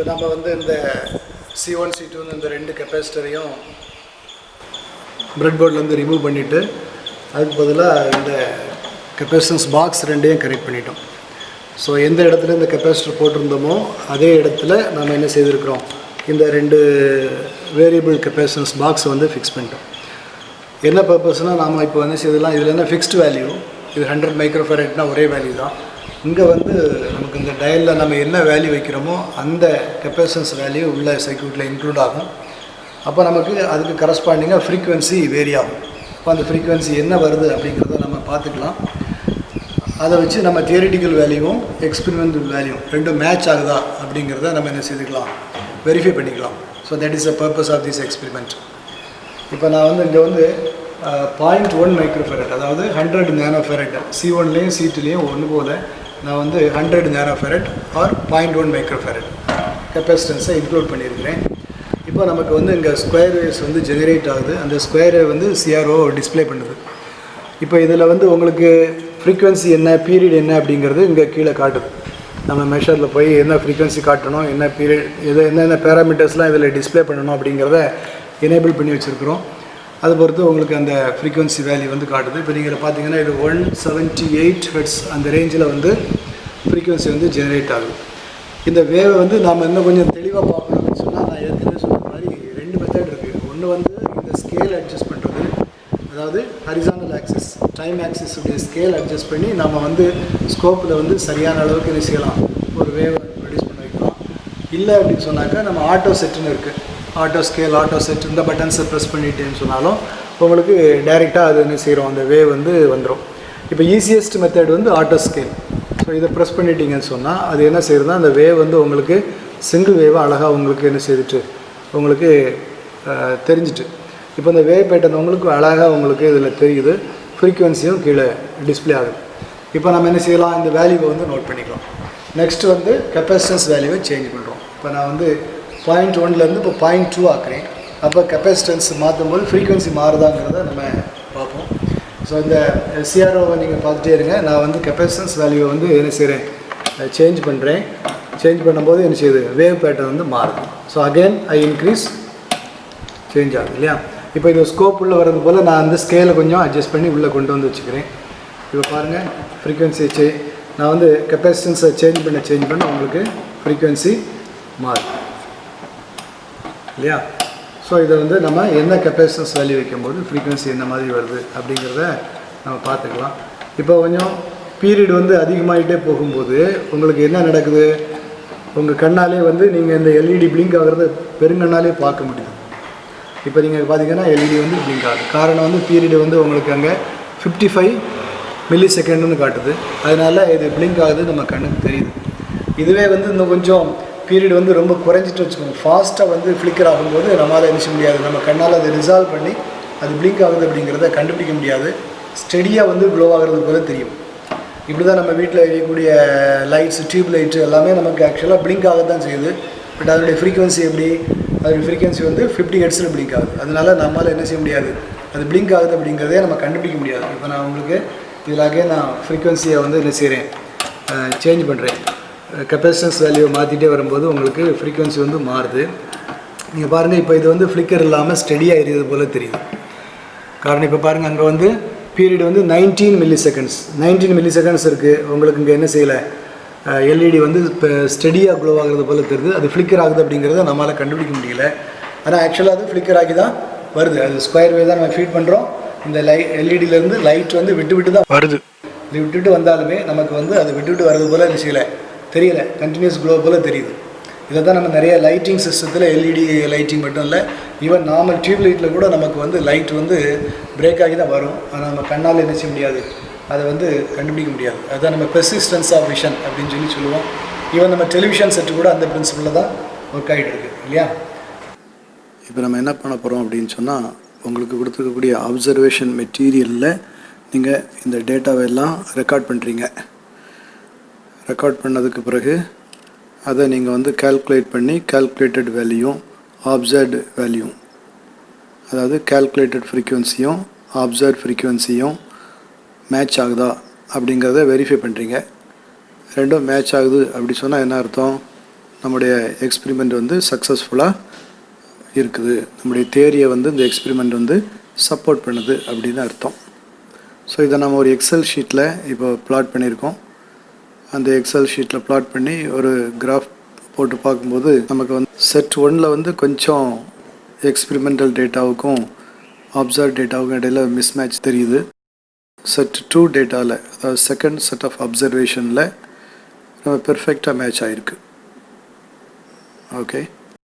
இப்போ நம்ம வந்து இந்த C1 C2 இந்த ரெண்டு கெப்பாசிட்டரையும் பிரெட் போர்ட்லேருந்து ரிமூவ் பண்ணிவிட்டு அதுக்கு பதிலாக இந்த கெப்பாசிட்டன்ஸ் பாக்ஸ் ரெண்டையும் கனெக்ட் பண்ணிட்டோம். ஸோ எந்த இடத்துல இந்த கெப்பாசிட்டர் போட்டிருந்தோமோ அதே இடத்துல நம்ம என்ன செய்திருக்கிறோம், இந்த ரெண்டு வேரியபிள் கெப்பாசிட்டன்ஸ் பாக்ஸ் வந்து ஃபிக்ஸ் பண்ணிட்டோம். என்ன பர்பஸ்னால் நாம் இப்போ என்ன செய்யலாம், இதில் என்ன ஃபிக்ஸ்டு வேல்யூ, இது 100 மைக்ரோஃபாரட்னா ஒரே வேல்யூ தான். இங்கே வந்து நமக்கு இந்த டயலில் நம்ம என்ன வேல்யூ வைக்கிறோமோ அந்த கெப்பாசிட்டன்ஸ் வேல்யூ உள்ள சர்க்யூட்டில் இன்க்ளூட் ஆகும். அப்போ நமக்கு அதுக்கு கரஸ்பாண்டிங்காக ஃப்ரீக்குவென்சி வேரி ஆகும். அப்போ அந்த ஃப்ரீக்குவென்சி என்ன வருது அப்படிங்கிறத நம்ம பார்த்துக்கலாம். அதை வச்சு நம்ம தியரிட்டிக்கல் வேல்யூவும் எக்ஸ்பெரிமெண்டல் வேல்யூவும் ரெண்டும் மேட்ச் ஆகுதா அப்படிங்கிறத நம்ம என்ன செய்துக்கலாம், வெரிஃபை பண்ணிக்கலாம். So that is the purpose of this experiment. இப்போ நான் வந்து இங்கே வந்து 0.1 மைக்ரோஃபரட், அதாவது 100 நேனோஃபரட், C1லேயும் C2லேயும் ஒன்று போல் நான் வந்து 100 நேனோஃபரட் ஆர் 0.1 மைக்ரோஃபரட் கெப்பாசிட்டன்ஸை இன்க்ளூட் பண்ணியிருக்கிறேன். இப்போ நமக்கு வந்து இங்கே ஸ்கொயர் வேவ்ஸ் வந்து ஜெனரேட் ஆகுது. அந்த ஸ்கொயர் வேவ் வந்து CRO டிஸ்பிளே பண்ணுது. இப்போ இதில் வந்து உங்களுக்கு ஃப்ரீக்குவென்சி என்ன, பீரியட் என்ன அப்படிங்கிறது இங்கே கீழே காட்டுது. நம்ம மெஷரில் போய் என்ன ஃப்ரீக்குவென்சி காட்டணும், என்ன பீரியட், என்னென்ன பேராமீட்டர்ஸ்லாம் இதில் டிஸ்பிளே பண்ணணும் அப்படிங்கிறத எனேபிள் பண்ணி வச்சுருக்கிறோம். அதை பொறுத்து உங்களுக்கு அந்த ஃப்ரீக்குவென்சி வேல்யூ வந்து காட்டுது. இப்போ நீங்கள் பார்த்தீங்கன்னா இது 178 ஹெர்ட்ஸ் அந்த ரேஞ்சில் வந்து ஃப்ரீக்குவென்சி வந்து ஜெனரேட் ஆகுது. இந்த வேவை வந்து நாம் இன்னும் கொஞ்சம் தெளிவாக பார்க்கணும் அப்படின்னு சொன்னால், நான் ஏற்கனவே சொன்ன மாதிரி ரெண்டு மெத்தட் இருக்குது. ஒன்று வந்து இந்த ஸ்கேல் அட்ஜஸ்ட் பண்ணுறது, அதாவது ஹரிசாண்டல் ஆக்சிஸ், டைம் ஆக்சிஸ் உடைய ஸ்கேல் அட்ஜஸ்ட் பண்ணி நம்ம வந்து ஸ்கோப்பில் வந்து சரியான அளவுக்கு என்ன செய்யலாம், ஒரு வேவை ப்ரொடியூஸ் பண்ண வைக்கலாம். இல்லை அப்படின்னு சொன்னாக்கா நம்ம ஆட்டோ செட்டுன்னு இருக்குது, ஆட்டோ ஸ்கேல், ஆட்டோ செட், இந்த பட்டன்ஸை ப்ரெஸ் பண்ணிட்டேன்னு சொன்னாலும் உங்களுக்கு டைரெக்டாக அது என்ன செய்கிறோம், அந்த வேவ் வந்து வந்துடும். இப்போ ஈஸியஸ்ட் மெத்தட் வந்து ஆட்டோ ஸ்கேல். ஸோ இதை ப்ரெஸ் பண்ணிட்டீங்கன்னு சொன்னால் அது என்ன செய்யுதுன்னா, அந்த வேவ் வந்து உங்களுக்கு சிங்கிள் வேவாக அழகாக உங்களுக்கு என்ன செய்துட்டு உங்களுக்கு தெரிஞ்சிட்டு. இப்போ இந்த வேவ் பேட்டர்ன் உங்களுக்கு அழகாக உங்களுக்கு இதில் தெரியுது, ஃப்ரீக்குவென்சியும் கீழே டிஸ்பிளே ஆகுது. இப்போ நம்ம என்ன செய்யலாம், இந்த வேல்யூவை வந்து நோட் பண்ணிக்கலாம். நெக்ஸ்ட்டு வந்து கெப்பாசிட்டன்ஸ் வேல்யூவை சேஞ்ச் பண்ணுறோம். இப்போ நான் வந்து 0.1லேருந்து இப்போ 0.2 ஆக்குறேன். அப்போ கெப்பாசிட்டன்ஸ் மாற்றும் போது ஃப்ரீக்குவென்சி மாறுதாங்கிறத நம்ம பார்ப்போம். ஸோ இந்த CROவை நீங்கள் பார்த்துட்டே இருங்க. நான் வந்து கெப்பாசிட்டன்ஸ் வேல்யூவை வந்து என்ன செய்கிறேன், சேஞ்ச் பண்ணுறேன். சேஞ்ச் பண்ணும்போது என்ன செய்யுது, வேவ் பேட்டர்ன் வந்து மாறுது. So again I increase, change ஆகுது இல்லையா. இப்போ இது ஸ்கோப் உள்ளே வர்றது போல் நான் அந்த ஸ்கேலை கொஞ்சம் அட்ஜஸ்ட் பண்ணி உள்ளே கொண்டு வந்து வச்சுக்கிறேன். இப்போ பாருங்கள் ஃப்ரீக்குவென்சி நான் வந்து கெப்பாசிட்டன்ஸை சேஞ்ச் பண்ண உங்களுக்கு ஃப்ரீக்குவென்சி மாறுது இல்லையா. ஸோ இதை வந்து நம்ம என்ன கெப்பாசிட்டன்ஸ் வேல்யூ வைக்கும்போது ஃப்ரீக்குவென்சி என்ன மாதிரி வருது அப்படிங்கிறத நம்ம பார்த்துக்கலாம். இப்போ கொஞ்சம் பீரியட் வந்து அதிகமாகிட்டே போகும்போது உங்களுக்கு என்ன நடக்குது, உங்கள் கண்ணாலே வந்து நீங்கள் இந்த LED பிளிங்க் ஆகிறத பெருங்கண்ணாலே பார்க்க முடியும். இப்போ நீங்கள் பார்த்தீங்கன்னா LED வந்து பிளிங்க் ஆகுது. காரணம் வந்து பீரியட் வந்து உங்களுக்கு அங்கே 55 மில்லி செகண்டுன்னு காட்டுது. அதனால் இது பிளிங்க் ஆகுது, நம்ம கண்ணுக்கு தெரியுது. இதுவே வந்து இன்னும் கொஞ்சம் பீரியட் வந்து ரொம்ப குறைஞ்சிட்டு வச்சுக்கோங்க, ஃபாஸ்ட்டாக வந்து ஃப்ளிக்கர் ஆகும்போது நம்மளால் என்ன செய்ய முடியாது, நம்ம கண்ணால் அதை ரிசால்வ் பண்ணி அது பிளிங்க் ஆகுது அப்படிங்கிறத கண்டுபிடிக்க முடியாது. ஸ்டெடியாக வந்து க்ளோ ஆகிறது போல தெரியும். இப்படி தான் நம்ம வீட்டில் இருக்கக்கூடிய லைட்ஸ், டியூப் லைட்டு எல்லாமே நமக்கு ஆக்சுவலாக பிளிங்க் ஆக தான் செய்யுது. பட் அதனுடைய ஃப்ரீக்குவென்சி எப்படி, அதோடய ஃப்ரீக்குவென்சி வந்து 50 ஹெர்ட்ஸில் பிளிங்க் ஆகுது. அதனால் நம்மளால் என்ன செய்ய முடியாது, அது பிளிங்க் ஆகுது அப்படிங்கிறதே நம்ம கண்டுபிடிக்க முடியாது. இப்போ நான் உங்களுக்கு இதிலாக நான் ஃப்ரீக்குவென்சியை வந்து என்ன செய்கிறேன், சேஞ்ச் பண்ணுறேன். கெப்பாசிட்டன்ஸ் வேல்யூவை மாற்றிட்டே வரும்போது உங்களுக்கு ஃப்ரீக்குவென்சி வந்து மாறுது. நீங்கள் பாருங்கள், இப்போ இது வந்து ஃப்ளிக்கர் இல்லாமல் ஸ்டெடியாக எரியுது போல் தெரியுது. காரணம் இப்போ பாருங்கள், அங்கே வந்து பீரியட் வந்து 19 மில்லி செகண்ட்ஸ் இருக்குது. உங்களுக்கு இங்கே என்ன செய்யலை, LED வந்து இப்போ ஸ்டெடியாக க்ளோ ஆகிறது போல் தெரியுது. அது ஃப்ளிக்கர் ஆகுது அப்படிங்கிறத நம்மளால் கண்டுபிடிக்க முடியல. ஆனால் ஆக்சுவலாக அது ஃப்ளிக்கர் ஆகி தான் வருது. அது ஸ்கொயர் வேவ் தான் நம்ம ஃபீட் பண்ணுறோம். இந்த LEDலேருந்து லைட் வந்து விட்டு தான் வருது. இது விட்டுட்டு வந்தாலுமே நமக்கு வந்து அது விட்டுவிட்டு வர்றது போல் என்ன செய்யலை, தெரியலை, கண்டினியூஸ் க்ளோ போல் தெரியுது. இதை தான் நம்ம நிறைய லைட்டிங் சிஸ்டத்தில் LED லைட்டிங் மட்டும் இல்லை, ஈவன் நார்மல் டியூப் லைட்டில் கூட நமக்கு வந்து லைட் வந்து பிரேக் ஆகி தான் வரும். ஆனால் நம்ம கண்ணால் என்ன செய்ய முடியாது, அதை வந்து கண்டுபிடிக்க முடியாது. அதுதான் நம்ம பெர்சிஸ்டன்ஸ் ஆஃப் விஷன் அப்படின்னு சொல்லுவோம். ஈவன் நம்ம டெலிவிஷன் செட்டு கூட அந்த பிரின்சிபலில் தான் ஒர்க் ஆகிட்டு இருக்குது இல்லையா. இப்போ நம்ம என்ன பண்ண போகிறோம் அப்படின்னு சொன்னால், உங்களுக்கு கொடுத்துருக்கக்கூடிய அப்சர்வேஷன் மெட்டீரியலில் நீங்கள் இந்த டேட்டாவை எல்லாம் ரெக்கார்ட் பண்ணுறீங்க. ரெக்கார்ட் பண்ணதுக்கு பிறகு அதை நீங்கள் வந்து கால்குலேட் பண்ணி கால்குலேட்டட் வேல்யூ, ஆப்சர்வ்டு வேல்யூ, அதாவது கால்குலேட்டட் ஃப்ரீக்குவென்சியும் ஆப்சர்வ் ஃப்ரீக்குவென்சியும் மேட்ச் ஆகுதா அப்படிங்கிறத வெரிஃபை பண்ணுறீங்க. ரெண்டும் மேட்ச் ஆகுது அப்படி சொன்னால் என்ன அர்த்தம், நம்முடைய எக்ஸ்பிரிமெண்ட் வந்து சக்ஸஸ்ஃபுல்லாக இருக்குது, நம்முடைய தேரியை வந்து இந்த எக்ஸ்பிரிமெண்ட் வந்து சப்போர்ட் பண்ணுது அப்படின்னு அர்த்தம். ஸோ இதை நம்ம ஒரு எக்ஸல் ஷீட்டில் இப்போ பிளாட் பண்ணியிருக்கோம். அந்த எக்ஸல் ஷீட்டில் பிளாட் பண்ணி ஒரு கிராஃப் போட்டு பார்க்கும்போது நமக்கு வந்து செட் 1ல் வந்து கொஞ்சம் எக்ஸ்பிரிமெண்டல் டேட்டாவுக்கும் அப்சர்வ் டேட்டாவுக்கும் இடையில் மிஸ்மேட்ச் தெரியுது. செட் 2 டேட்டாவில், அதாவது செகண்ட் செட் ஆஃப் அப்சர்வேஷனில் நம்ம பெர்ஃபெக்டாக மேட்ச் ஆகிருக்கு. ஓகே.